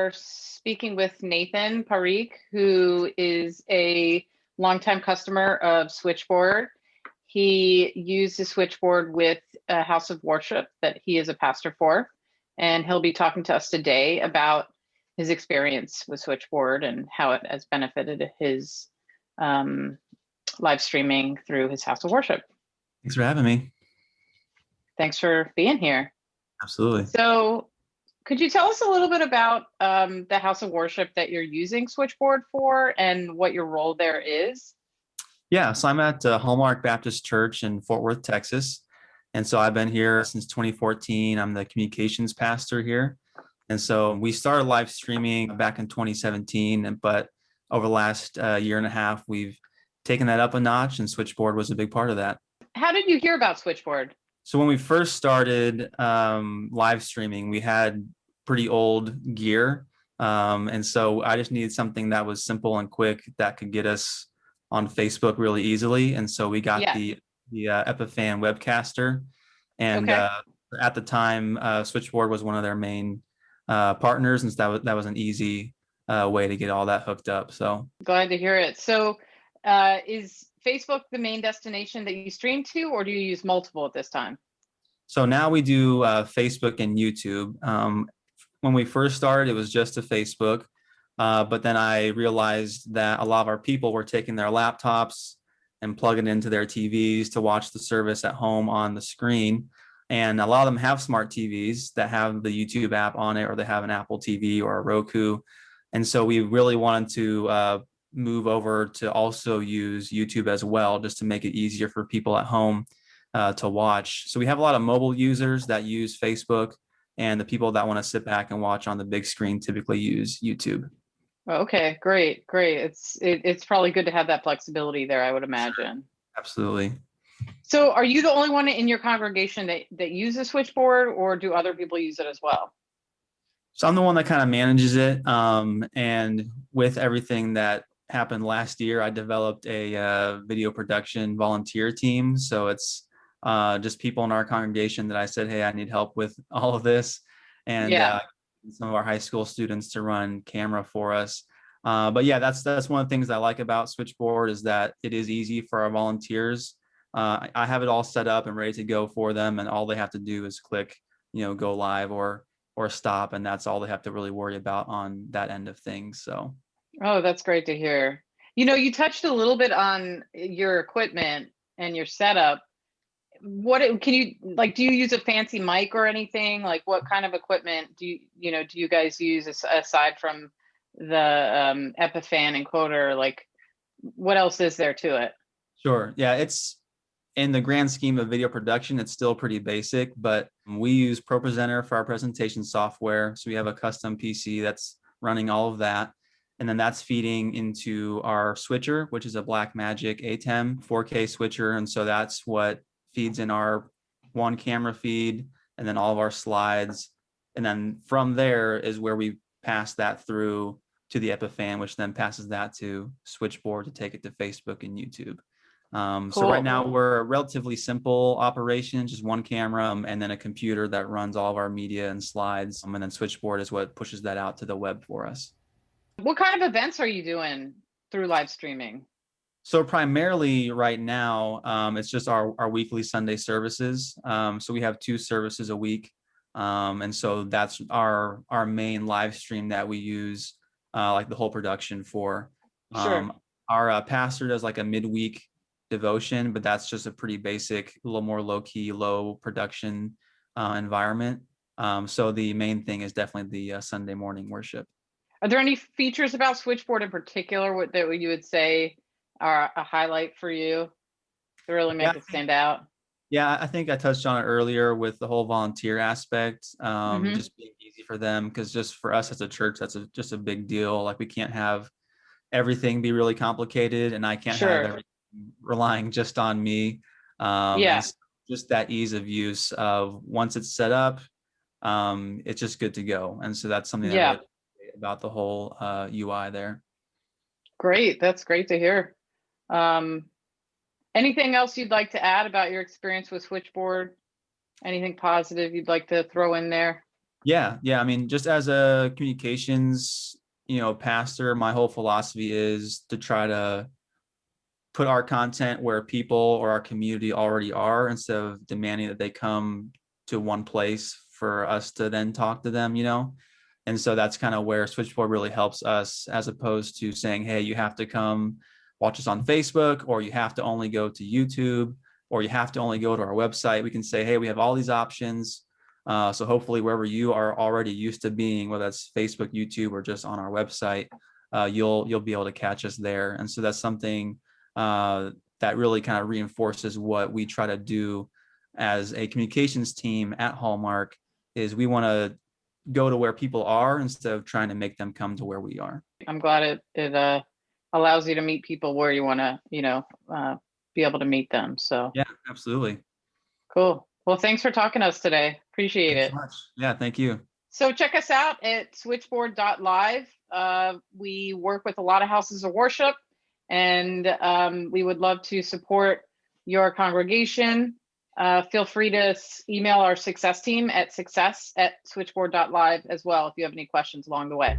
are speaking with Nathan Parikh, who is a longtime customer of Switchboard. He uses Switchboard with a house of worship that he is a pastor for, and he'll be talking to us today about his experience with Switchboard and how it has benefited his live streaming through his house of worship. Thanks for having me. Thanks for being here. Absolutely. So could you tell us a little bit about the house of worship that you're using Switchboard for and what your role there is? Yeah, so I'm at Hallmark Baptist Church in Fort Worth, Texas. And so I've been here since 2014. I'm the communications pastor here. And so we started live streaming back in 2017, but over the last year and a half, we've taken that up a notch, and Switchboard was a big part of that. How did you hear about Switchboard? So when we first started live streaming, we had pretty old gear. And so I just needed something that was simple and quick that could get us on Facebook really easily. And so we got the Epiphan webcaster. And at the time, Switchboard was one of their main partners. And so that was an easy way to get all that hooked up. So glad to hear it. So is Facebook the main destination that you stream to, or do you use multiple at this time? So now we do Facebook and YouTube. When we first started, it was just a Facebook. But then I realized that a lot of our people were taking their laptops and plugging into their TVs to watch the service at home on the screen. And a lot of them have smart TVs that have the YouTube app on it, or they have an Apple TV or a Roku. And so we really wanted to move over to also use YouTube as well, just to make it easier for people at home to watch. So we have a lot of mobile users that use Facebook, and the people that want to sit back and watch on the big screen typically use YouTube. Okay, great. It's probably good to have that flexibility there, I would imagine. Absolutely. So are you the only one in your congregation that uses Switchboard, or do other people use it as well? So I'm the one that kind of manages it. And with everything that happened last year, I developed a video production volunteer team. So it's just people in our congregation that I said, hey, I need help with all of this. And some of our high school students to run camera for us. But yeah, that's one of the things I like about Switchboard, is that it is easy for our volunteers. I have it all set up and ready to go for them, and all they have to do is click, go live or stop, and that's all they have to really worry about on that end of things. So. Oh, that's great to hear. You touched a little bit on your equipment and your setup. Do you use a fancy mic or anything? Like, what kind of equipment do you guys use aside from the Epiphan encoder? Like, what else is there to it? Sure. Yeah, it's in the grand scheme of video production, it's still pretty basic, but we use ProPresenter for our presentation software. So we have a custom PC that's running all of that. And then that's feeding into our switcher, which is a Blackmagic ATEM 4K switcher. And so that's what feeds in our one camera feed, and then all of our slides. And then from there is where we pass that through to the Epiphan, which then passes that to Switchboard to take it to Facebook and YouTube. Cool. So right now we're a relatively simple operation, just one camera and then a computer that runs all of our media and slides. And then Switchboard is what pushes that out to the web for us. What kind of events are you doing through live streaming? So primarily right now, it's just our weekly Sunday services. So we have 2 services a week. And so that's our main live stream that we use, like the whole production for. Sure. Our pastor does like a midweek devotion, but that's just a pretty basic, a little more low key, low production environment. So the main thing is definitely the Sunday morning worship. Are there any features about Switchboard in particular that you would say are a highlight for you to really make it stand out? Yeah, I think I touched on it earlier with the whole volunteer aspect, just being easy for them, because just for us as a church, that's just a big deal. Like, we can't have everything be really complicated, and I can't have everything relying just on me. And just that ease of use of once it's set up, it's just good to go. And so that's something that I really appreciate about the whole UI there. Great. That's great to hear. Anything else you'd like to add about your experience with Switchboard? Anything positive you'd like to throw in there? Yeah. Yeah. I mean, just as a communications, pastor, my whole philosophy is to try to put our content where people or our community already are instead of demanding that they come to one place for us to then talk to them. And so that's kind of where Switchboard really helps us, as opposed to saying, hey, you have to come watch us on Facebook, or you have to only go to YouTube, or you have to only go to our website. We can say, hey, we have all these options. So hopefully wherever you are already used to being, whether that's Facebook, YouTube, or just on our website, you'll be able to catch us there. And so that's something uh, that really kind of reinforces what we try to do as a communications team at Hallmark. Is we want to go to where people are instead of trying to make them come to where we are. I'm glad it allows you to meet people where you want to, be able to meet them. So Yeah, absolutely. cool. Well, thanks for talking to us today. Appreciate Thanks it. so much. Yeah, thank you. So check us out at switchboard.live. We work with a lot of houses of worship, and we would love to support your congregation. Feel free to email our success team at success@switchboard.live as well if you have any questions along the way.